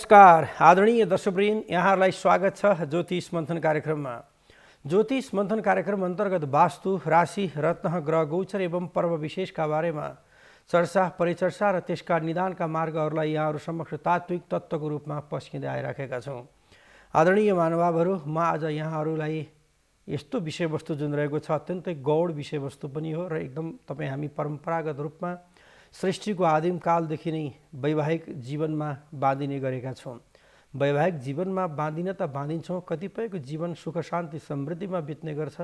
नमस्कार आदरणीय दर्शकवृन्द, यहाँहरूलाई स्वागत छ ज्योतिष मन्थन कार्यक्रममा। ज्योतिष मन्थन कार्यक्रम अन्तर्गत वास्तु, राशि, रत्न, ग्रह गोचर एवं पर्व विशेषका बारेमा चर्चा, परिचर्चा र त्यसका निदानका मार्गहरूलाई यहाँहरू समक्ष तात्विक तत्त्वको रूपमा पस्किँदै आइराखेका छौँ। आदरणीय महानुभावहरू, म आज यहाँहरूलाई यस्तो विषयवस्तु जुन रहेको छ अत्यन्तै गौड विषयवस्तु पनि हो र एकदम हामी परम्परागत रूपमा सृष्टिको आदिमकालदेखि नै वैवाहिक जीवनमा बाँधिने गरेका छौँ। वैवाहिक जीवनमा बाँधिन त बाँधिन्छौँ, कतिपयको जीवन सुख शान्ति समृद्धिमा बित्ने गर्छ,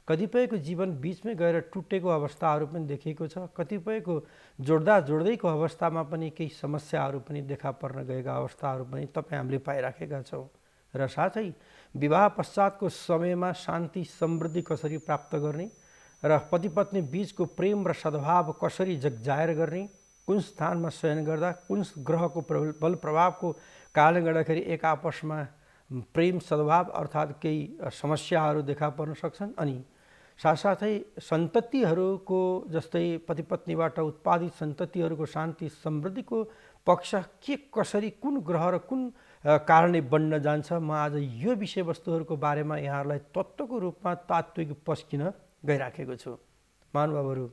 कतिपयको जीवन बिचमै गएर टुटेको अवस्थाहरू पनि देखिएको छ, कतिपयको जोड्दैको अवस्थामा पनि केही समस्याहरू पनि देखा पर्न गएका अवस्थाहरू पनि हामीले पाइराखेका छौँ। र साथै विवाह पश्चातको समयमा शान्ति समृद्धि कसरी प्राप्त गर्ने र पति पत्नी बीचको प्रेम र सद्भाव कसरी जगजाहेर गर्ने, कुन स्थानमा शयन गर्दा कुन ग्रहको बल प्रभावको कारणले गर्दाखेरि एक आपसमा प्रेम सद्भाव अर्थात् केही समस्याहरू देखा पर्न सक्छन्। अनि साथसाथै सन्ततिहरूको जस्तै पति पत्नीबाट उत्पादित सन्ततिहरूको शान्ति समृद्धिको पक्ष के कसरी कुन ग्रह र कुन कारणले बन्न जान्छ, म आज यो विषयवस्तुहरूको बारेमा यहाँहरूलाई तत्त्वको रूपमा तात्विक पस्किन गइराखेको छु। महानुभावहरू,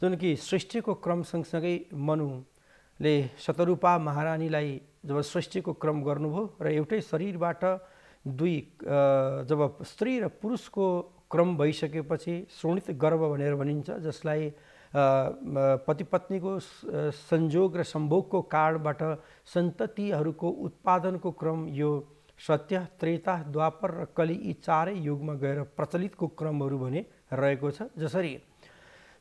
जुन कि सृष्टिको क्रम सँगसँगै मनुले शतरूपा महारानीलाई जब सृष्टिको क्रम गर्नुभयो र एउटै शरीरबाट जब स्त्री र पुरुषको क्रम भइसकेपछि श्रोणित गर्भ भनेर भनिन्छ, जसलाई पति पत्नीको संयोग र सम्भोगको कारणबाट सन्ततिहरूको उत्पादनको क्रम यो सत्य, त्रेता, द्वापर र कली यी चारै युगमा गएर प्रचलितको क्रमहरू भने रहेको छ। जसरी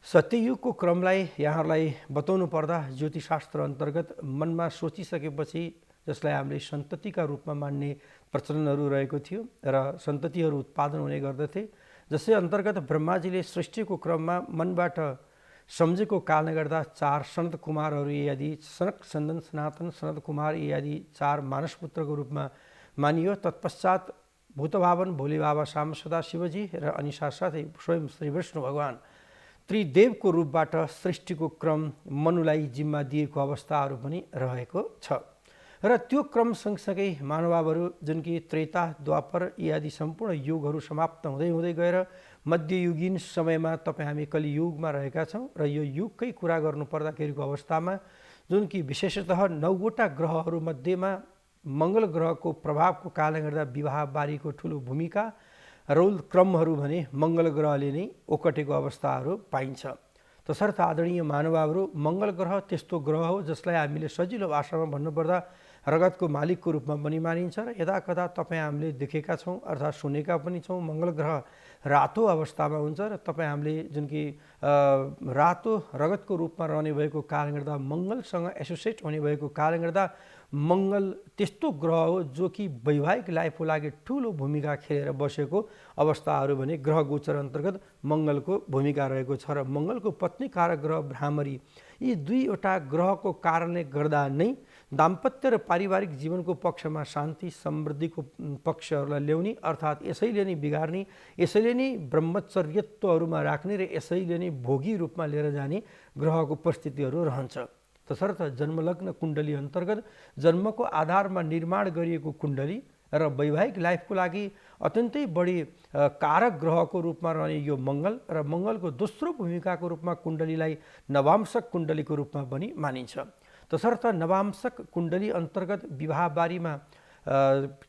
सत्ययुगको क्रमलाई यहाँहरूलाई बताउनु पर्दा ज्योतिषशास्त्र अन्तर्गत मनमा सोचिसकेपछि जसलाई हामीले सन्ततिका रूपमा मान्ने प्रचलनहरू रहेको थियो र सन्ततिहरू उत्पादन हुने गर्दथे। जसै अन्तर्गत ब्रह्माजीले सृष्टिको क्रममा मनबाट सम्झेको कारणले गर्दा चार सनत कुमारहरू यदि सनक, सन्दन, सनातन, सनत कुमार यदि चार मानसपुत्रको रूपमा मानियो। तत्पश्चात भूतभावन भोले बाबा साम सदा शिवजी र अनि साथसाथै स्वयं श्री विष्णु भगवान त्रिदेवको रूपबाट सृष्टिको क्रम मनुलाई जिम्मा दिएको अवस्थाहरू पनि रहेको छ। र त्यो क्रम सँगसँगै महानुभावहरू जुन कि त्रेता, द्वापर इत्यादि सम्पूर्ण युगहरू समाप्त हुँदै हुँदै गएर मध्ययुगीन समयमा हामी कलियुगमा रहेका छौँ। र यो युगकै कुरा गर्नुपर्दाखेरिको अवस्थामा जुन कि विशेषतः 9वटा ग्रहहरूमध्येमा मङ्गल ग्रहको प्रभावको कारणले गर्दा विवाह बारीको ठुलो भूमिका रोल क्रमहरू भने मङ्गल ग्रहले नै ओकटेको अवस्थाहरू पाइन्छ। तसर्थ आदरणीय महानुभावहरू, मङ्गल ग्रह त्यस्तो ग्रह हो जसलाई हामीले सजिलो भाषामा भन्नुपर्दा रगतको मालिकको रूपमा पनि मानिन्छ र यदाकदा हामीले देखेका छौँ अर्थात् सुनेका पनि छौँ। मङ्गल ग्रह रातो अवस्थामा हुन्छ र हामीले जुन कि रातो रगतको रूपमा रहने भएको कारणले गर्दा मङ्गलसँग एसोसिएट हुने भएको कारणले गर्दा मङ्गल त्यस्तो ग्रह हो जो कि वैवाहिक लाइफको लागि ठुलो भूमिका खेलेर बसेको अवस्थाहरू भने ग्रह गोचर अन्तर्गत मङ्गलको भूमिका रहेको छ। र मङ्गलको पत्नी कारक ग्रह भ्रामरी यी दुईवटा ग्रहको कारणले गर्दा नै दाम्पत्य र पारिवारिक जीवनको पक्षमा शान्ति समृद्धिको पक्षहरूलाई ल्याउने अर्थात् यसैले नै बिगार्ने, यसैले नै ब्रह्मचर्यत्वहरूमा राख्ने र यसैले नै भोगी रूपमा लिएर जाने ग्रहको परिस्थितिहरू रहन्छ। तसर्थ जन्मलग्न कुण्डली अन्तर्गत जन्मको आधारमा निर्माण गरिएको कुण्डली र वैवाहिक लाइफको लागि अत्यन्तै बढी कारक ग्रहको रूपमा रहने यो मङ्गल र मङ्गलको दोस्रो भूमिकाको रूपमा कुण्डलीलाई नवांशक कुण्डलीको रूपमा पनि मानिन्छ। तसर्थ नवांशक कुण्डली अन्तर्गत विवाह बारीमा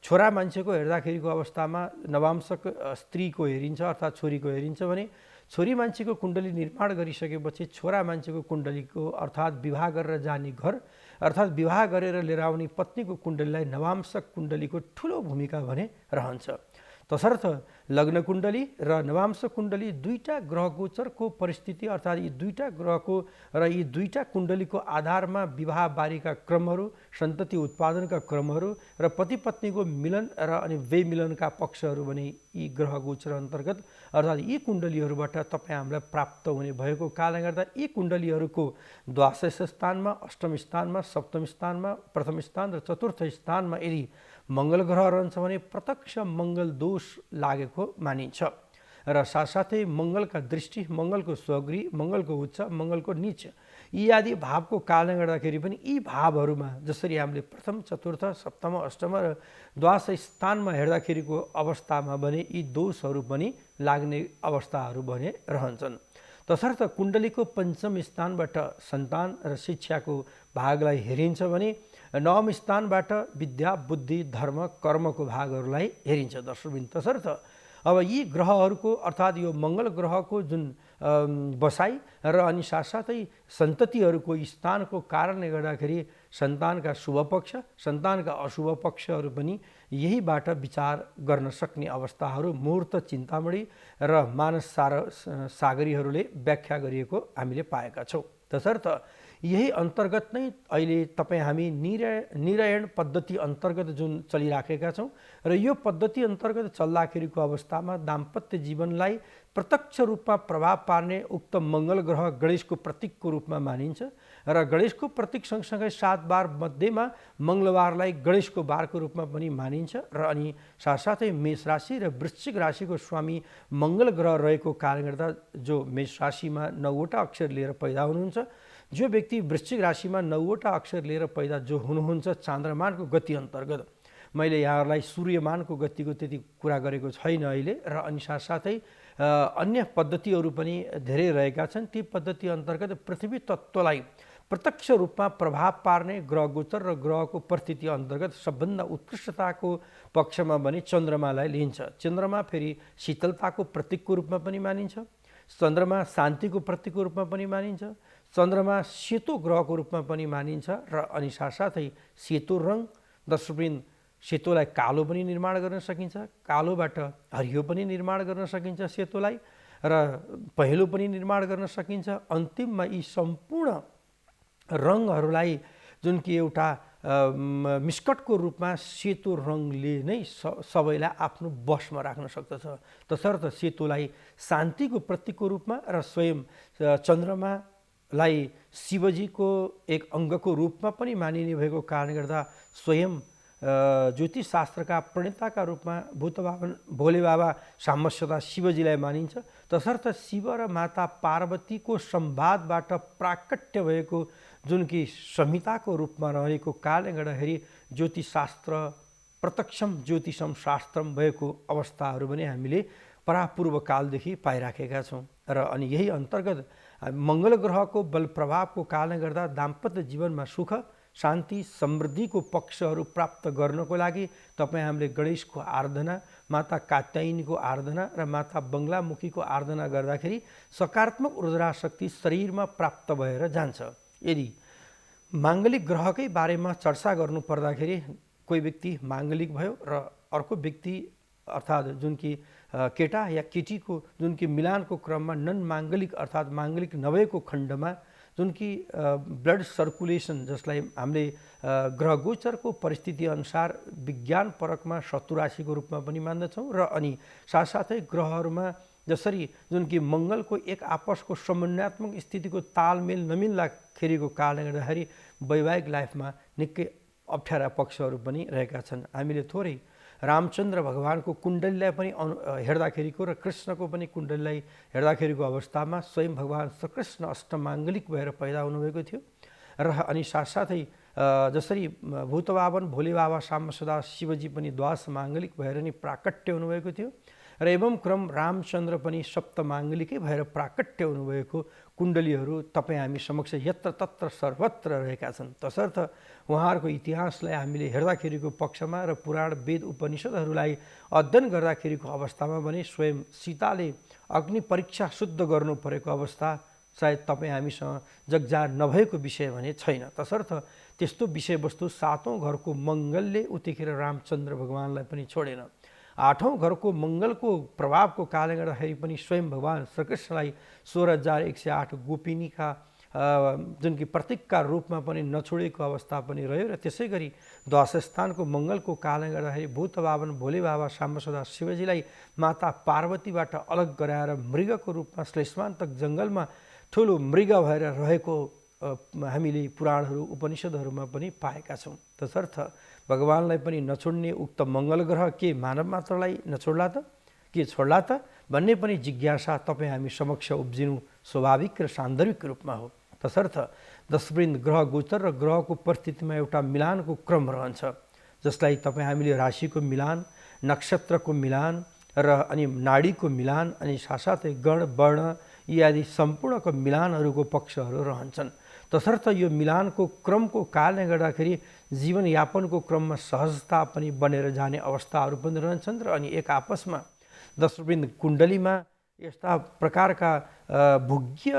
छोरा मान्छेको हेर्दाखेरिको अवस्थामा नवांशक स्त्रीको हेरिन्छ अर्थात् छोरीको हेरिन्छ भने छोरी मान्छेको कुण्डली निर्माण गरिसकेपछि छोरा मान्छेको कुण्डलीको अर्थात् विवाह गरेर जाने घर अर्थात् विवाह गरेर लिएर आउने पत्नीको कुण्डलीलाई नवांशक कुण्डलीको ठुलो भूमिका भने रहन्छ। तसर्थ लग्न कुण्डली र नवांशक कुण्डली दुईटा ग्रह गोचरको परिस्थिति अर्थात् यी दुईटा ग्रहको र यी दुईटा कुण्डलीको आधारमा विवाह बारीका क्रमहरू, सन्तति उत्पादनका क्रमहरू र पति पत्नीको मिलन र अनि बेमिलनका पक्षहरू भने यी ग्रह गोचर अन्तर्गत अर्थात् यी कुण्डलीहरूबाट हामीलाई प्राप्त हुने भएको कारणले गर्दा यी कुण्डलीहरूको द्वादश स्थानमा, अष्टम स्थानमा, सप्तम स्थानमा, प्रथम स्थान र चतुर्थ स्थानमा यदि मङ्गल ग्रह रहन्छ भने प्रत्यक्ष मङ्गल दोष लागेको मानिन्छ। र साथसाथै मङ्गलका दृष्टि, मङ्गलको स्वगृह, मङ्गलको उच्च, मङ्गलको नीच यी आदि भावको कारणले गर्दाखेरि पनि यी भावहरूमा जसरी हामीले प्रथम, चतुर्थ, सप्तम, अष्टम र द्वादश स्थानमा हेर्दाखेरिको अवस्थामा भने यी दोषहरू पनि लाग्ने अवस्थाहरू भने रहन्छन्। तसर्थ कुण्डलीको पञ्चम स्थानबाट सन्तान र शिक्षाको भागलाई हेरिन्छ भने नवम स्थानबाट विद्या, बुद्धि, धर्म, कर्मको भागहरूलाई हेरिन्छ दर्शकवृन्द। तसर्थ अब यी ग्रहहरूको अर्थात् यो मङ्गल ग्रहको जुन बसाइ र अनि साथसाथै सन्ततिहरूको स्थानको कारणले गर्दाखेरि सन्तानका शुभ पक्ष, सन्तानका अशुभ पक्षहरू पनि यहीबाट विचार गर्न सक्ने अवस्थाहरू मुहूर्त चिन्तामणि र मानस सागरीहरूले व्याख्या गरिएको हामीले पाएका छौँ। तसर्थ यही अन्तर्गत नै अहिले तपाईँ हामी निरयण पद्धति अन्तर्गत जुन चलिराखेका छौँ र यो पद्धति अन्तर्गत चल्दाखेरिको अवस्थामा दाम्पत्य जीवनलाई प्रत्यक्ष रूपमा प्रभाव पार्ने उक्त मङ्गल ग्रह गणेशको प्रतीकको रूपमा मानिन्छ र गणेशको प्रतीक सँगसँगै 7 बार मध्येमा मङ्गलबारलाई गणेशको बारको रूपमा पनि मानिन्छ र अनि साथसाथै मेष राशि र वृश्चिक राशिको स्वामी मङ्गल ग्रह रहेको कारणले गर्दा जो मेष राशिमा 9वटा अक्षर लिएर पैदा हुनुहुन्छ, जो व्यक्ति वृश्चिक राशिमा 9वटा अक्षर लिएर पैदा जो हुनुहुन्छ चान्द्रमानको गति अन्तर्गत, मैले यहाँहरूलाई सूर्यमानको गतिको त्यति कुरा गरेको छैन अहिले र अनि साथसाथै अन्य पद्धतिहरू पनि धेरै रहेका छन्। ती पद्धति अन्तर्गत पृथ्वी तत्त्वलाई प्रत्यक्ष रूपमा प्रभाव पार्ने ग्रह गोचर र ग्रहको परिस्थिति अन्तर्गत सबभन्दा उत्कृष्टताको पक्षमा भने चन्द्रमालाई लिन्छ। चन्द्रमा फेरि शीतलताको प्रतीकको रूपमा पनि मानिन्छ, चन्द्रमा शान्तिको प्रतीकको रूपमा पनि मानिन्छ, चन्द्रमा सेतो ग्रहको रूपमा पनि मानिन्छ र अनि साथसाथै सेतो रङ दर्शकवृन्द, सेतोलाई कालो पनि निर्माण गर्न सकिन्छ, कालोबाट हरियो पनि निर्माण गर्न सकिन्छ, सेतोलाई र पहेँलो पनि निर्माण गर्न सकिन्छ। अन्तिममा यी सम्पूर्ण रङहरूलाई जुन कि एउटा मिस्कटको रूपमा सेतो रङले नै सबैलाई आफ्नो वशमा राख्न सक्दछ। तसर्थ सेतोलाई शान्तिको प्रतीकको रूपमा र स्वयं चन्द्रमालाई शिवजीको एक अङ्गको रूपमा पनि मानिने भएको कारणले गर्दा स्वयं ज्योतिषशास्त्रका प्रणेताका रूपमा भोले बाबा सामस्यता शिवजीलाई मानिन्छ। तसर्थ शिव र माता पार्वतीको संवादबाट प्राकट्य भएको जुन कि संहिताको रूपमा रहेको कारणले गर्दाखेरि ज्योतिषशास्त्र प्रत्यक्षम ज्योतिषम शास्त्रम भएको अवस्थाहरू पनि हामीले परापूर्व कालदेखि पाइराखेका छौँ र अनि यही अन्तर्गत मङ्गल ग्रहको बल प्रभावको कारणले गर्दा दाम्पत्य जीवनमा सुख, शान्ति, समृद्धिको पक्षहरू प्राप्त गर्नको लागि तपाईँ हामीले गणेशको आराधना, माता कात्यायनीको आराधना र माता बङ्गलामुखीको आराधना गर्दाखेरि सकारात्मक ऊर्जा शक्ति शरीरमा प्राप्त भएर जान्छ। यदि माङ्गलिक ग्रहकै बारेमा चर्चा गर्नु पर्दाखेरि कोही व्यक्ति माङ्गलिक भयो र अर्को व्यक्ति अर्थात् जुन कि केटा या केटीको जुन कि मिलानको क्रममा नन माङ्गलिक अर्थात् माङ्गलिक नभएको खण्डमा जुन कि ब्लड सर्कुलेसन जसलाई हामीले ग्रह गोचरको परिस्थिति अनुसार विज्ञान परकमा शत्रुराशिको रूपमा पनि मान्दछौँ र अनि साथसाथै ग्रहहरूमा जसरी जुन कि मङ्गलको एक आपसको समन्वयात्मक स्थितिको तालमेल नमिल्दाखेरिको कारणले गर्दाखेरि वैवाहिक लाइफमा निकै अप्ठ्यारा पक्षहरू पनि रहेका छन्। हामीले थोरै रामचन्द्र भगवानको कुण्डलीलाई पनि हेर्दाखेरिको र कृष्णको पनि कुण्डलीलाई हेर्दाखेरिको अवस्थामा स्वयं भगवान श्रीकृष्ण अष्टमाङ्गलिक भएर पैदा हुनुभएको थियो र अनि साथसाथै जसरी भूतबावन भोले बाबा सामसदा शिवजी पनि द्वादश माङ्गलिक भएर नि प्राकट्य हुनुभएको थियो र एवं क्रम रामचन्द्र पनि सप्तमाङ्गलिकै भएर प्राकट्य हुनुभएको कुण्डलीहरू तपाईँ हामी समक्ष यत्र तत्र सर्वत्र रहेका छन्। तसर्थ उहाँहरूको इतिहासलाई हामीले हेर्दाखेरिको पक्षमा र पुराण वेद उपनिषदहरूलाई अध्ययन गर्दाखेरिको अवस्थामा पनि स्वयं सीताले अग्नि परीक्षा शुद्ध गर्नु परेको अवस्था सायद तपाईँ हामीसँग जगजार नभएको विषय भने छैन। तसर्थ त्यस्तो विषयवस्तु 7औं घरको मङ्गलले उतिखेर रामचन्द्र भगवानलाई पनि छोडेन। 8औं घरको मङ्गलको प्रभावको कारणले गर्दाखेरि पनि स्वयं भगवान श्रीकृष्णलाई 16,108 गोपिनीका जुन कि प्रतीकका रूपमा पनि नछोडेको अवस्था पनि रह्यो र त्यसै गरी द्वादश स्थानको मङ्गलको कारणले गर्दाखेरि भूतबावन भोले बाबा सामसदा शिवजीलाई माता पार्वतीबाट अलग गराएर मृगको रूपमा श्लेष्मान्तक जङ्गलमा ठुलो मृग भएर रहेको हामीले पुराणहरू उपनिषदहरूमा पनि पाएका छौँ। तसर्थ भगवानलाई पनि नछोड्ने उक्त मङ्गल ग्रह के मानव मात्रलाई नछोड्ला त के छोड्ला त भन्ने पनि जिज्ञासा तपाईँ हामी समक्ष उब्जिनु स्वाभाविक र सान्दर्भिक रूपमा हो। तसर्थ दशवृन्द ग्रह गोचर र ग्रहको परिस्थितिमा एउटा मिलानको क्रम रहन्छ, जसलाई तपाईँ हामीले राशिको मिलान, नक्षत्रको मिलान र अनि नाडीको मिलान अनि साथसाथै गण वर्ण यी आदि सम्पूर्णको मिलानहरूको पक्षहरू रहन्छन्। तसर्थ यो मिलानको क्रमको कारणले गर्दाखेरि जीवनयापनको क्रममा सहजता पनि बनेर जाने अवस्थाहरू पनि रहन्छन् र अनि एक आपसमा दशवृन्द कुण्डलीमा यस्ता प्रकारका भोग्य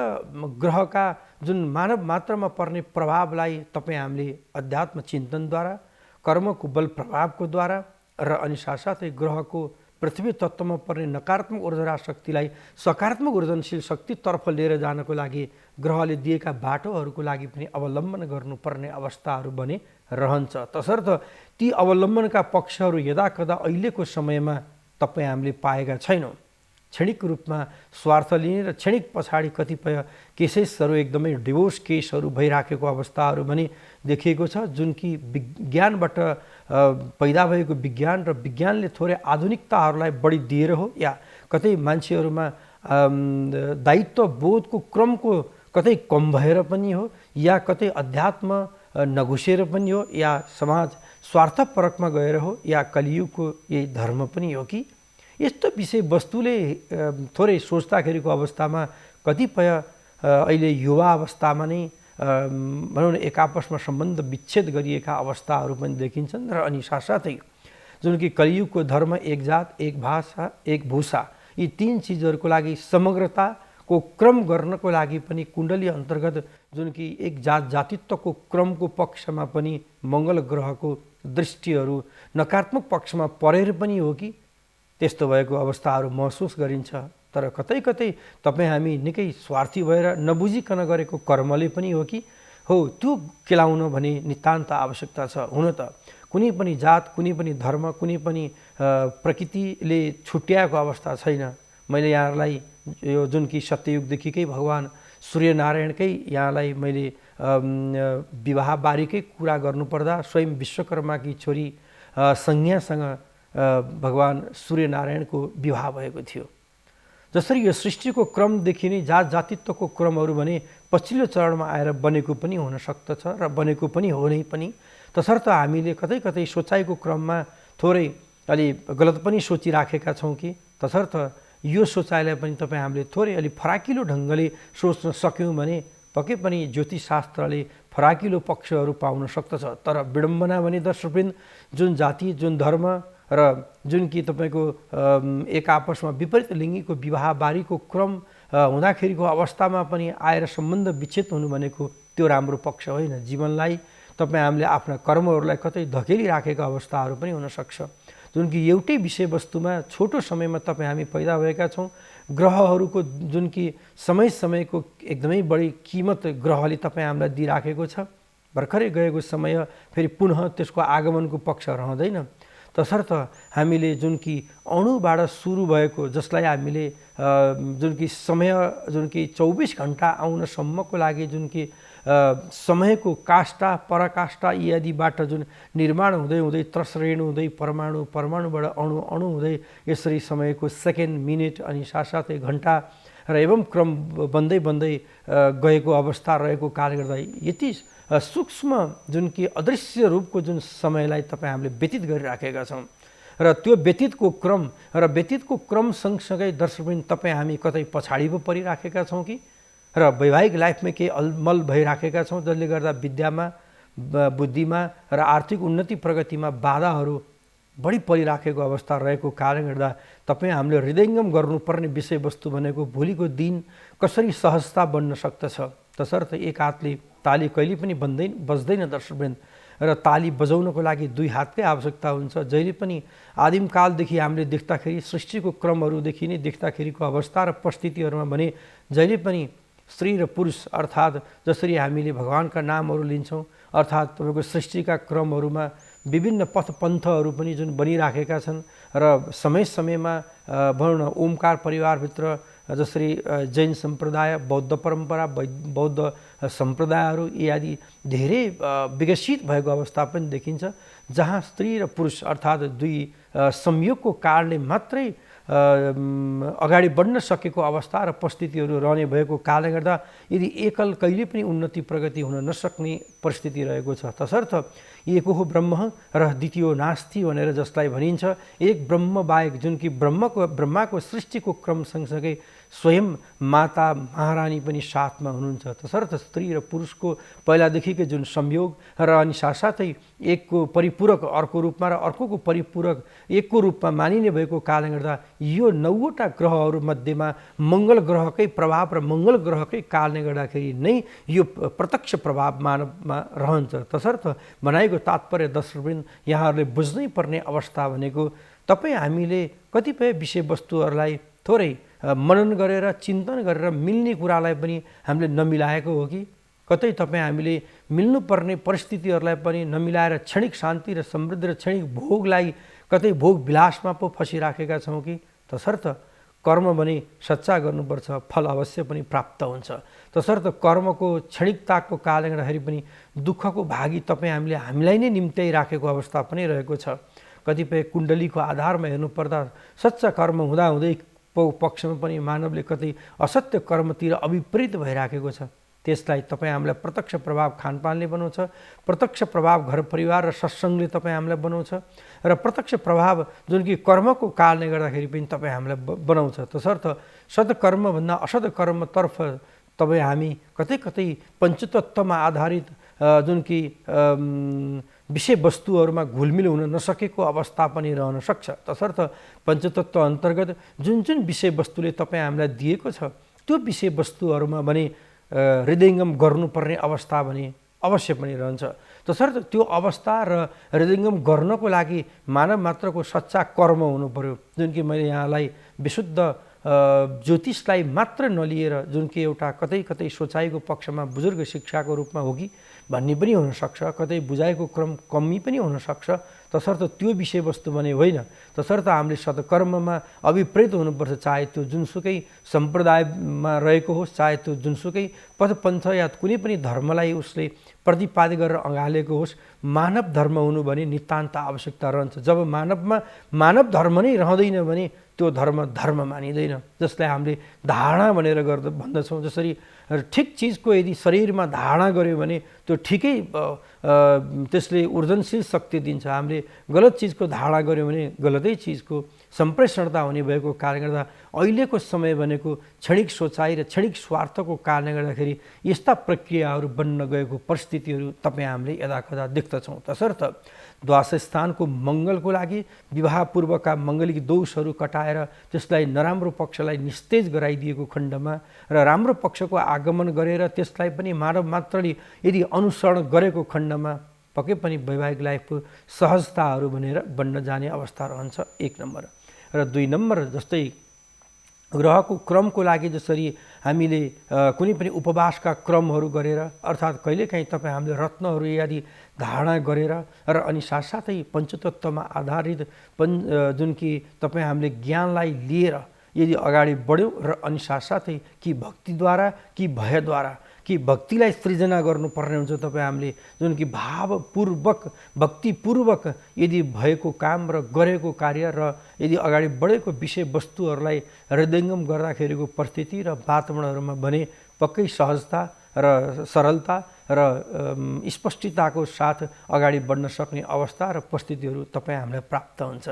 ग्रहका जुन मानव मात्रामा पर्ने प्रभावलाई तपाईँ हामीले अध्यात्म चिन्तनद्वारा, कर्मको बल प्रभावको द्वारा र अनि साथसाथै ग्रहको पृथ्वी तत्त्वमा पर्ने नकारात्मक ऊर्जा शक्तिलाई सकारात्मक ऊर्जनशील शक्तितर्फ लिएर जानको लागि ग्रहले दिएका बाटोहरूको लागि पनि अवलम्बन गर्नुपर्ने अवस्थाहरू भने रहन्छ। तसर्थ ती अवलम्बनका पक्षहरू यदाकदा अहिलेको समयमा तपाईँ हामीले पाएका छैनौँ। क्षणिक रूपमा स्वार्थ लिने र क्षणिक पछाडि कतिपय केसेसहरू एकदमै डिभोर्स केसहरू भइराखेको अवस्थाहरू पनि देखिएको छ, जुन कि विज्ञानबाट पैदा भएको विज्ञान र विज्ञानले थोरै आधुनिकताहरूलाई बढी दिएर हो या कतै मान्छेहरूमा दायित्व बोधको क्रमको कतै कम भएर पनि हो या कतै अध्यात्म नघुसेर पनि हो या समाज स्वार्थपरकमा गएर हो या कलियुगको यही धर्म पनि हो कि यस्तो विषयवस्तुले थोरै सोच्दाखेरिको अवस्थामा कतिपय अहिले युवा अवस्थामा नै भनौँ न एक आपसमा सम्बन्ध विच्छेद गरिएका अवस्थाहरू पनि देखिन्छन् र अनि साथसाथै जुन कि कलियुगको धर्म एक जात एक भाषा एक भूषा यी तीन चिजहरूको लागि समग्रताको क्रम गर्नको लागि पनि कुण्डली अन्तर्गत जुन कि एक जात जातित्वको क्रमको पक्षमा पनि मङ्गल ग्रहको दृष्टिहरू नकारात्मक पक्षमा परेर पनि हो कि त्यस्तो भएको अवस्थाहरू महसुस गरिन्छ। तर कतै कतै तपाईँ हामी निकै स्वार्थी भएर नबुझिकन गरेको कर्मले पनि हो कि हो त्यो केलाउन भने नितान्त आवश्यकता छ। हुन त कुनै पनि जात, कुनै पनि धर्म, कुनै पनि प्रकृतिले छुट्याएको अवस्था छैन। मैले यहाँहरूलाई यो जुन कि सत्ययुगदेखिकै भगवान् सूर्यनारायणकै यहाँलाई मैले विवाह बारीकै कुरा गर्नुपर्दा स्वयं विश्वकर्माकी छोरी संज्ञासँग भगवान् सूर्यनारायणको विवाह भएको थियो। जसरी यो सृष्टिको क्रमदेखि नै जात जातित्वको क्रमहरू भने पछिल्लो चरणमा आएर बनेको पनि हुन सक्दछ र बनेको पनि हो नै पनि। तसर्थ हामीले कतै कतै सोचाइको क्रममा थोरै अलि गलत पनि सोचिराखेका छौँ कि तसर्थ यो सोचाइलाई पनि तपाईँ हामीले थोरै अलि फराकिलो ढङ्गले सोच्न सक्यौँ भने पक्कै पनि ज्योतिषशास्त्रले फराकिलो पक्षहरू पाउन सक्दछ। तर विडम्बना भने दर्शकवृन्द जुन जाति, जुन धर्म र जुन कि तपाईँको एक आपसमा विपरीत लिङ्गीको विवाह बारीको क्रम हुँदाखेरिको अवस्थामा पनि आएर सम्बन्ध विच्छेद हुनु भनेको त्यो राम्रो पक्ष होइन। जीवनलाई तपाईँ हामीले आफ्ना कर्महरूलाई कतै धकेलिराखेका अवस्थाहरू पनि हुनसक्छ। जुन कि एउटै विषयवस्तुमा छोटो समयमा तपाईँ हामी पैदा भएका छौँ। ग्रहहरूको जुन कि समय समयको एकदमै बढी किमत ग्रहले तपाईँ हामीलाई दिइराखेको छ। भर्खरै गएको समय फेरि पुनः त्यसको आगमनको पक्ष रहँदैन। तसर्थ हामीले जुन कि अणुबाट सुरु भएको जसलाई हामीले जुन कि समय जुन कि 24 घण्टा आउनसम्मको लागि जुन कि समयको काष्ठा पराकाष्ठा इत्यादिबाट जुन निर्माण हुँदै हुँदै त्रसरेणु हुँदै परमाणु, परमाणुबाट अणु, अणु हुँदै यसरी समयको सेकेन्ड, मिनेट अनि साथसाथै घण्टा र एवं क्रम बन्दै बन्दै गएको अवस्था रहेको कारणले गर्दा यति सूक्ष्म जुन कि अदृश्य रूपको जुन समयलाई तपाईँ हामीले व्यतीत गरिराखेका छौँ र त्यो व्यतीतको क्रम र व्यतीतको क्रम सँगसँगै दर्शकवृन्द तपाईँ हामी कतै पछाडि पो परिराखेका छौँ कि र वैवाहिक लाइफमा केही अलमल भइराखेका छौँ जसले गर्दा विद्यामा, बुद्धिमा र आर्थिक उन्नति प्रगतिमा बाधाहरू बढी परिराखेको अवस्था रहेको कारणले गर्दा तपाईँ हामीले हृदयङ्गम गर्नुपर्ने विषयवस्तु भनेको भोलिको दिन कसरी सहजता बन्न सक्दछ। तसर्थ एक हातले ताली कहिले पनि बज्दैन दर्शकवृन्द र ताली बजाउनको लागि दुई हातकै आवश्यकता हुन्छ। जहिले पनि आदिमकालदेखि हामीले देख्दाखेरि सृष्टिको क्रमहरूदेखि नै देख्दाखेरिको अवस्था र परिस्थितिहरूमा भने जहिले पनि स्त्री र पुरुष अर्थात् जसरी हामीले भगवानका नामहरू लिन्छौँ अर्थात् तपाईँको सृष्टिका क्रमहरूमा विभिन्न पथपन्थहरू पनि जुन बनिराखेका छन् र समय समयमा भनौँ न ओमकार परिवारभित्र जसरी जैन सम्प्रदाय, बौद्ध परम्परा, बौद्ध सम्प्रदायहरू इत्यादि धेरै विकसित भएको अवस्था पनि देखिन्छ, जहाँ स्त्री र पुरुष अर्थात् दुई संयोगको कारणले मात्रै अगाडि बढ्न सकेको अवस्था र परिस्थितिहरू रहने भएको कारणले गर्दा यदि एकल कहिले पनि उन्नति प्रगति हुन नसक्ने परिस्थिति रहेको छ। तसर्थ एको हो ब्रह्म र द्वितीयो नास्ति भनेर जसलाई भनिन्छ, एक ब्रह्म बाहेक जुन कि ब्रह्माको सृष्टिको क्रम सँगसँगै स्वयं माता महारानी पनि साथमा हुनुहुन्छ। तसर्थ स्त्री र पुरुषको पहिलादेखिकै जुन संयोग र अनि साथसाथै एकको परिपूरक अर्को रूपमा र अर्कोको परिपूरक एकको रूपमा मानिने भएको कारणले गर्दा यो 9वटा ग्रहहरू मध्येमा मङ्गल ग्रहकै प्रभाव र मङ्गल ग्रहकै कारणले गर्दाखेरि नै यो प्रत्यक्ष प्रभाव मानवमा रहन्छ। तसर्थ भनाइको तात्पर्य दर्शकवृन्द यहाँहरूले बुझ्नै पर्ने अवस्था भनेको तपाईँ हामीले कतिपय विषयवस्तुहरूलाई थोरै मनन गरेर चिन्तन गरेर मिल्ने कुरालाई पनि हामीले नमिलाएको हो कि कतै तपाईँ हामीले मिल्नुपर्ने परिस्थितिहरूलाई पनि नमिलाएर क्षणिक शान्ति र समृद्धि र क्षणिक भोगलाई कतै भोग विलासमा पो फसिराखेका छौँ कि। तसर्थ कर्म भने सच्चा गर्नुपर्छ, फल अवश्य पनि प्राप्त हुन्छ। तसर्थ कर्मको क्षणिकताको कारणले गर्दाखेरि पनि दुःखको भागी तपाईँ हामीलाई नै निम्त्याइराखेको अवस्था पनि रहेको छ। कतिपय कुण्डलीको आधारमा हेर्नुपर्दा सच्चा कर्म हुँदाहुँदै पक्षमा पनि मानवले कतै असत्य कर्मतिर अभिप्रेत भइराखेको छ। त्यसलाई तपाईँ हामीलाई प्रत्यक्ष प्रभाव खानपानले बनाउँछ, प्रत्यक्ष प्रभाव घर परिवार र सत्सङ्गले तपाईँ हामीलाई बनाउँछ र प्रत्यक्ष प्रभाव जुन कि कर्मको कारणले गर्दाखेरि पनि तपाईँ हामीलाई बनाउँछ। तसर्थ सत्कर्मभन्दा असत्कर्मतर्फ तपाईँ हामी कतै कतै पञ्चतत्त्वमा आधारित जुन कि विषयवस्तुहरूमा घुलमिल हुन नसकेको अवस्था पनि रहन सक्छ। तसर्थ पञ्चतत्त्व अन्तर्गत जुन जुन विषयवस्तुले तपाईँ हामीलाई दिएको छ त्यो विषयवस्तुहरूमा भने हृदयङ्गम गर्नुपर्ने अवस्था भने अवश्य पनि रहन्छ। तसर्थ त्यो अवस्था र हृदयङ्गम गर्नको लागि मानव मात्रको सच्चा कर्म हुनु पर्यो, जुन कि मैले यहाँलाई विशुद्ध ज्योतिषलाई मात्र नलिएर जुन कि एउटा कतै कतै सोचाइको पक्षमा बुजुर्ग शिक्षाको रूपमा हो कि भन्ने पनि हुनसक्छ, कतै बुझाइको क्रम कमी पनि हुनसक्छ। तसर्थ त्यो विषयवस्तु भने होइन। तसर्थ हामीले सत्कर्ममा अभिप्रेत हुनुपर्छ, चाहे त्यो जुनसुकै सम्प्रदायमा रहेको होस्, चाहे त्यो जुनसुकै पथपन्थ या कुनै पनि धर्मलाई उसले प्रतिपादित गरेर अँगालेको होस्। मानव धर्म हुनु भने नितान्त आवश्यकता रहन्छ। जब मानवमा मानव धर्म नै रहँदैन भने त्यो धर्म मानिँदैन, जसलाई हामीले धारणा भनेर भन्दछौँ। जसरी ठिक चिजको यदि शरीरमा धारणा गऱ्यो भने त्यो ठिकै त्यसले ऊर्जनशील शक्ति दिन्छ। हामीले गलत चिजको धारणा गऱ्यौँ भने गलतै चिजको सम्प्रेषणता हुने भएको कारणले गर्दा अहिलेको समय भनेको क्षणिक सोचाइ र क्षणिक स्वार्थको कारणले गर्दाखेरि यस्ता प्रक्रियाहरू बन्न गएको परिस्थितिहरू तपाईँ हामीले यदाकदा देख्दछौँ। तसर्थ द्वादशस्थानको मङ्गलको लागि विवाहपूर्वका मङ्गलिक दोषहरू कटाएर त्यसलाई नराम्रो पक्षलाई निस्तेज गराइदिएको खण्डमा र राम्रो पक्षको आगमन गरेर त्यसलाई पनि मानव मात्रले यदि अनुसरण गरेको खण्डमा पक्कै पनि वैवाहिक लाइफको सहजताहरू भनेर बन्न जाने अवस्था रहन्छ, 1 नम्बर। र 2 नम्बर जस्तै ग्रहको क्रमको लागि जसरी हामीले कुनै पनि उपवासका क्रमहरू गरेर अर्थात् कहिलेकाहीँ तपाईँ हामीले रत्नहरू आदि धारणा गरेर र अनि साथसाथै पञ्चतत्त्वमा आधारित जुन कि तपाईँ हामीले ज्ञानलाई लिएर यदि अगाडि बढ्यौँ र अनि साथसाथै कि भक्तिद्वारा कि भयद्वारा कि भक्तिलाई सृजना गर्नुपर्ने हुन्छ। तपाईँ हामीले जुन कि भावपूर्वक भक्तिपूर्वक यदि भएको काम र गरेको कार्य र यदि अगाडि बढेको विषयवस्तुहरूलाई हृदयङ्गम गर्दाखेरिको परिस्थिति र वातावरणहरूमा भने पक्कै सहजता र सरलता र स्पष्टताको साथ अगाडि बढ्न सक्ने अवस्था र परिस्थितिहरू तपाईँ हामीलाई प्राप्त हुन्छ।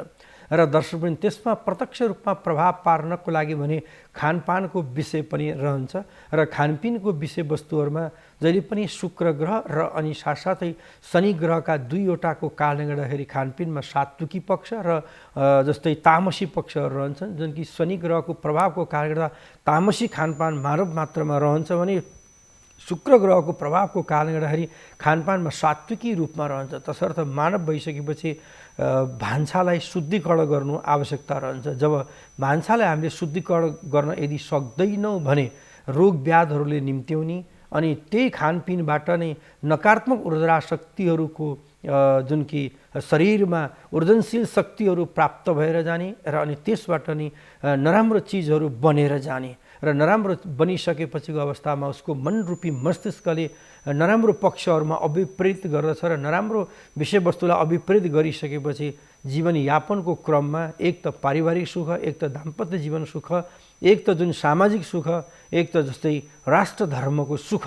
र दर्शकवृन्द त्यसमा प्रत्यक्ष रूपमा प्रभाव पार्नको लागि भने खानपानको विषय पनि रहन्छ र खानपिनको विषयवस्तुहरूमा जहिले पनि शुक्र ग्रह र अनि साथसाथै शनि ग्रहका 2वटाको कारणले गर्दाखेरि खानपिनमा सात्विकी पक्ष र जस्तै तामसी पक्षहरू रहन्छन्, जुन कि शनि ग्रहको प्रभावको कारणले गर्दा तामसी खानपान मानव मात्रामा रहन्छ भने शुक्र ग्रहको प्रभावको कारणले गर्दाखेरि खानपानमा सात्विकी रूपमा रहन्छ। तसर्थ मानव भइसकेपछि भान्सालाई शुद्धिकरण गर्नु आवश्यकता रहन्छ। जब भान्सालाई हामीले शुद्धिकरण गर्न यदि सक्दैनौँ भने रोग व्याधहरूले निम्त्याउने अनि त्यही खानपिनबाट नै नकारात्मक ऊर्जा शक्तिहरूको जुन कि शरीरमा ऊर्जनशील शक्तिहरू प्राप्त भएर जाने र अनि त्यसबाट नै नराम्रो चिजहरू बनेर जाने र नराम्रो बनिसकेपछिको अवस्थामा उसको मनरूपी मस्तिष्कले नराम्रो पक्षहरूमा अभिप्रेरित गर्दछ र नराम्रो विषयवस्तुलाई अभिप्रेरित गरिसकेपछि जीवनयापनको क्रममा एक त पारिवारिक सुख, एक त दाम्पत्य जीवन सुख, एक त जुन सामाजिक सुख, एक त जस्तै राष्ट्र धर्मको सुख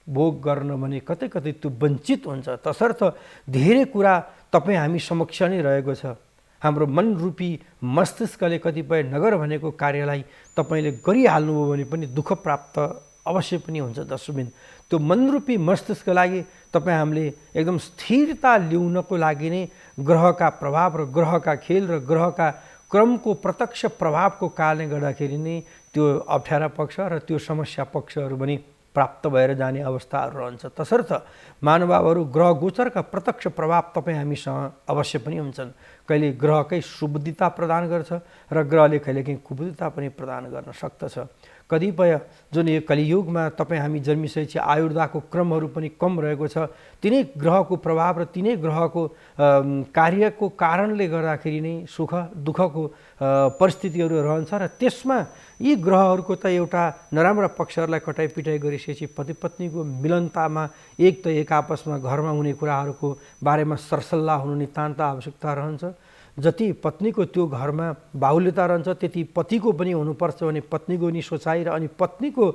भोग गर्न भने कतै कतै त्यो वञ्चित हुन्छ। तसर्थ धेरै कुरा तपाईँ हामी समक्ष नै रहेको छ। हाम्रो मनरूपी मस्तिष्कले कतिपय नगर भनेको कार्यलाई तपाईँले गरिहाल्नुभयो भने पनि दुःख प्राप्त अवश्य पनि हुन्छ दर्शकबिन। त्यो मनरूपी मस्तिष्कको लागि तपाईँ हामीले एकदम स्थिरता ल्याउनको लागि नै ग्रहका प्रभाव र ग्रहका खेल र ग्रहका क्रमको प्रत्यक्ष प्रभावको कारणले गर्दाखेरि नै त्यो अप्ठ्यारा पक्ष र त्यो समस्या पक्षहरू पनि प्राप्त भएर जाने अवस्थाहरू रहन्छ। तसर्थ महानुभावहरू ग्रह गोचरका प्रत्यक्ष प्रभाव तपाईँ हामीसँग अवश्य पनि हुन्छन्। कहिले ग्रहकै सुबुद्धिता प्रदान गर्छ र ग्रहले कहिलेकाहीँ कुबुद्धिता पनि प्रदान गर्न सक्दछ। कतिपय जुन यो कलियुगमा तपाईँ हामी जन्मिसकेपछि आयुर्दाको क्रमहरू पनि कम रहेको छ, तिनै ग्रहको प्रभाव र तिनै ग्रहको कार्यको कारणले गर्दाखेरि नै सुख दुःखको परिस्थितिहरू रहन्छ र त्यसमा यी ग्रहहरूको त एउटा नराम्रा पक्षहरूलाई कटाइपिटाइ गरिसकेपछि पति पत्नीको मिलनतामा एक त एक आपसमा घरमा हुने कुराहरूको बारेमा सरसल्लाह हुनु नितान्त आवश्यकता रहन्छ। जति पत्नीको त्यो घरमा बाहुल्यता रहन्छ त्यति पतिको पनि हुनुपर्छ भने पत्नीको नि सोचाइ र अनि पत्नीको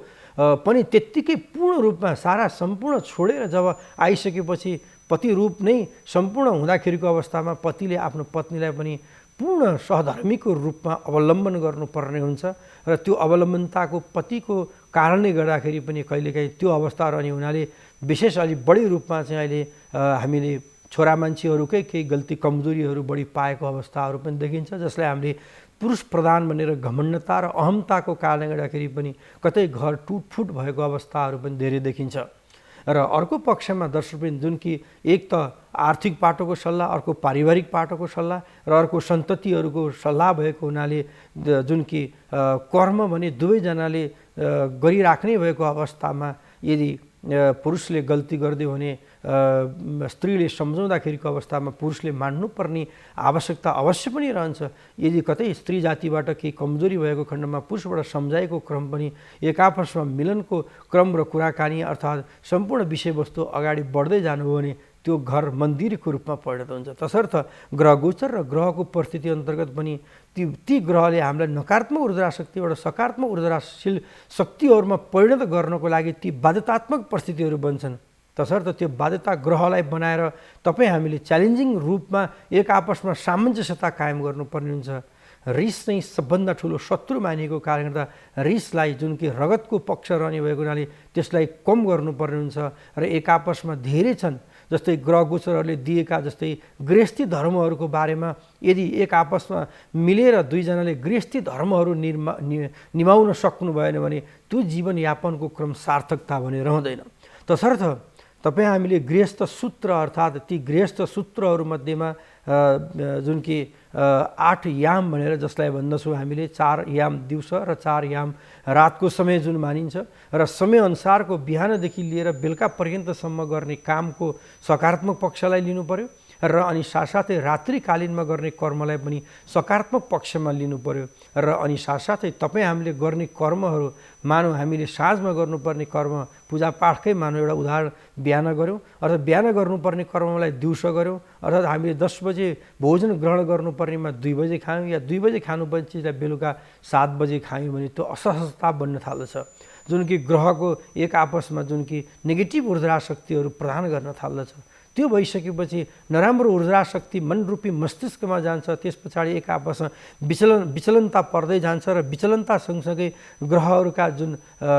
पनि त्यत्तिकै पूर्ण रूपमा सारा सम्पूर्ण छोडेर जब आइसकेपछि पति रूप नै सम्पूर्ण हुँदाखेरिको अवस्थामा पतिले आफ्नो पत्नीलाई पनि पूर्ण सहधर्मीको रूपमा अवलम्बन गर्नुपर्ने हुन्छ र त्यो अवलम्बनताको पतिको कारणले गर्दाखेरि पनि कहिलेकाहीँ त्यो अवस्था रहने हुनाले विशेष अलि बढी रूपमा चाहिँ अहिले हामीले छोरा मान्छेहरूकै केही गल्ती कमजोरीहरू बढी पाएको अवस्थाहरू पनि देखिन्छ, जसलाई हामीले पुरुष प्रधान भनेर घमण्डता र अहमताको कारणले गर्दाखेरि पनि कतै घर टुटफुट भएको अवस्थाहरू पनि धेरै देखिन्छ। र अर्को पक्षमा दर्शकवृन्द जुन कि एक त आर्थिक पाटोको सल्लाह, अर्को पारिवारिक पाटोको सल्लाह र अर्को सन्ततिहरूको सल्लाह भएको हुनाले जुन कि कर्म भने दुवैजनाले गरिराख्ने भएको अवस्थामा यदि पुरुषले गल्ती गरिदियो भने स्त्रीले सम्झाउँदाखेरिको अवस्थामा पुरुषले मान्नुपर्ने आवश्यकता अवश्य पनि रहन्छ। यदि कतै स्त्री जातिबाट केही कमजोरी भएको खण्डमा पुरुषबाट सम्झाएको क्रम पनि एक आपसमा मिलनको क्रम र कुराकानी अर्थात् सम्पूर्ण विषयवस्तु अगाडि बढ्दै जानुभयो भने त्यो घर मन्दिरको रूपमा परिणत हुन्छ। तसर्थ ग्रह गोचर र ग्रहको परिस्थिति अन्तर्गत पनि ती ग्रहले हामीलाई नकारात्मक ऊर्जा शक्तिबाट सकारात्मक ऊर्जाशील शक्तिहरूमा परिणत गर्नको लागि ती बाध्यतात्मक परिस्थितिहरू बन्छन्। तसर्थ त्यो बाध्यता ग्रहलाई बनाएर तपाईँ हामीले च्यालेन्जिङ रूपमा एक आपसमा सामञ्जस्यता कायम गर्नुपर्ने हुन्छ। रिस चाहिँ सबभन्दा ठुलो शत्रु मानिएको कारणले गर्दा रिसलाई जुन कि रगतको पक्ष रहने भएको हुनाले त्यसलाई कम गर्नुपर्ने हुन्छ र एक आपसमा धेरै छन् जस्तै ग्रह गोचरहरूले दिएका जस्तै गृहस्थी धर्महरूको बारेमा यदि एक आपसमा मिलेर दुईजनाले गृहस्थी धर्महरू निभाउन सक्नु भएन भने त्यो जीवनयापनको क्रम सार्थकता भने रहँदैन। तसर्थ तपाईँ हामीले गृहस्थ सूत्र अर्थात् ती गृहस्थ सूत्रहरूमध्येमा जुन कि 8 याम भनेर जसलाई भन्दछौँ हामीले 4 याम दिउँसो र 4 याम रातको समय जुन मानिन्छ र समयअनुसारको बिहानदेखि लिएर बेलुका पर्यन्तसम्म गर्ने कामको सकारात्मक पक्षलाई लिनु पर्यो र अनि साथसाथै रात्रिकालीनमा गर्ने कर्मलाई पनि सकारात्मक पक्षमा लिनु पर्यो र अनि साथसाथै तपाईँ हामीले गर्ने कर्महरू मानौँ हामीले साँझमा गर्नुपर्ने कर्म पूजापाठकै मानौँ एउटा उदाहरण बिहान गऱ्यौँ अर्थात् बिहान गर्नुपर्ने कर्मलाई दिउँसो गऱ्यौँ अर्थात् हामीले 10 बजे भोजन ग्रहण गर्नुपर्नेमा 2 बजे खायौँ या 2 बजे खानुपर्ने चिजलाई बेलुका 7 बजे खायौँ भने त्यो असहजता बन्न थाल्दछ। जुन कि ग्रहको एक आपसमा जुन कि नेगेटिभ ऊर्जा शक्तिहरू प्रदान गर्न थाल्दछ। त्यो भइसकेपछि नराम्रो ऊर्जा शक्ति मनरूपी मस्तिष्कमा जान्छ। त्यस पछाडि एक आपसमा विचलनता पर्दै जान्छ र विचलनता सँगसँगै ग्रहहरूका जुन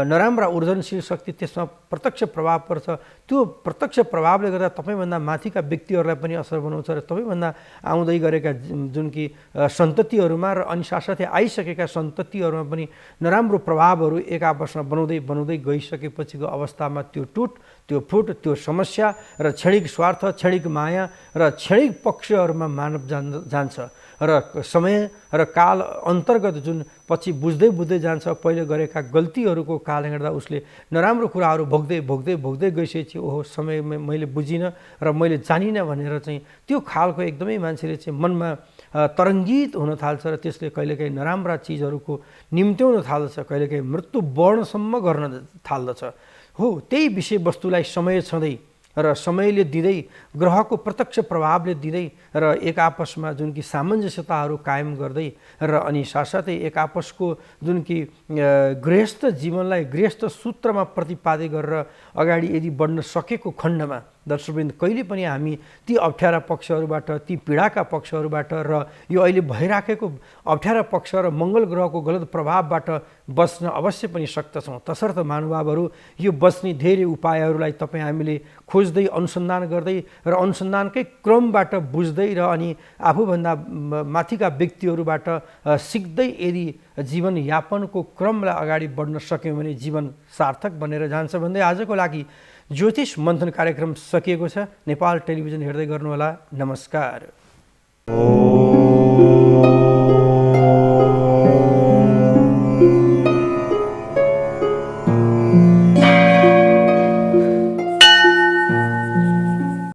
नराम्रा ऊर्जनशील शक्ति त्यसमा प्रत्यक्ष प्रभाव पर्छ। त्यो प्रत्यक्ष प्रभावले गर्दा तपाईँभन्दा माथिका व्यक्तिहरूलाई पनि असर बनाउँछ र तपाईँभन्दा आउँदै गरेका जुन कि सन्ततिहरूमा र अनि साथसाथै आइसकेका सन्ततिहरूमा पनि नराम्रो प्रभावहरू एक आपसमा बनाउँदै गइसकेपछिको अवस्थामा त्यो टुट, त्यो फुट, त्यो समस्या र क्षणिक स्वार्थ, क्षणिक माया र क्षणिक पक्षहरूमा मानव जान्छ र समय र काल अन्तर्गत जुन पछि बुझ्दै जान्छ पहिले गरेका गल्तीहरूको कारणले गर्दा उसले नराम्रो कुराहरू भोग्दै गइसकेपछि ओहो समय मैले बुझिनँ र मैले जानिनँ भनेर चाहिँ त्यो खालको एकदमै मान्छेले चाहिँ मनमा तरङ्गित हुन थाल्छ र त्यसले कहिलेकाहीँ नराम्रा चिजहरूको निम्त्याउन थाल्दछ, कहिलेकाहीँ मृत्यु वर्णसम्म गर्न थाल्दछ। हो, त्यही विषयवस्तुलाई समय छँदै र समयले दिँदै, ग्रहको प्रत्यक्ष प्रभावले दिँदै र एक आपसमा जुन कि सामञ्जस्यताहरू कायम गर्दै र अनि साथसाथै एक आपसको जुन कि गृहस्थ जीवनलाई गृहस्थ सूत्रमा प्रतिपादित गरेर अगाडि यदि बढ्न सकेको खण्डमा दर्शकवृन्द कहिले पनि हामी ती अप्ठ्यारा पक्षहरूबाट, ती पीडाका पक्षहरूबाट र यो अहिले भइराखेको अप्ठ्यारा पक्ष र मङ्गल ग्रहको गलत प्रभावबाट बच्न अवश्य पनि सक्दछौँ। तसर्थ महानुभावहरू यो बच्ने धेरै उपायहरूलाई तपाईँ हामीले खोज्दै, अनुसन्धान गर्दै र अनुसन्धानकै क्रमबाट बुझ्दै र अनि आफूभन्दा माथिका व्यक्तिहरूबाट सिक्दै यदि जीवनयापनको क्रमलाई अगाडि बढ्न सक्यौँ भने जीवन सार्थक बनेर जान्छ भन्दै आजको लागि ज्योतिष मन्थन कार्यक्रम सकिएको छ। नेपाल टेलिभिजन हेर्दै गर्नुहोला। नमस्कार।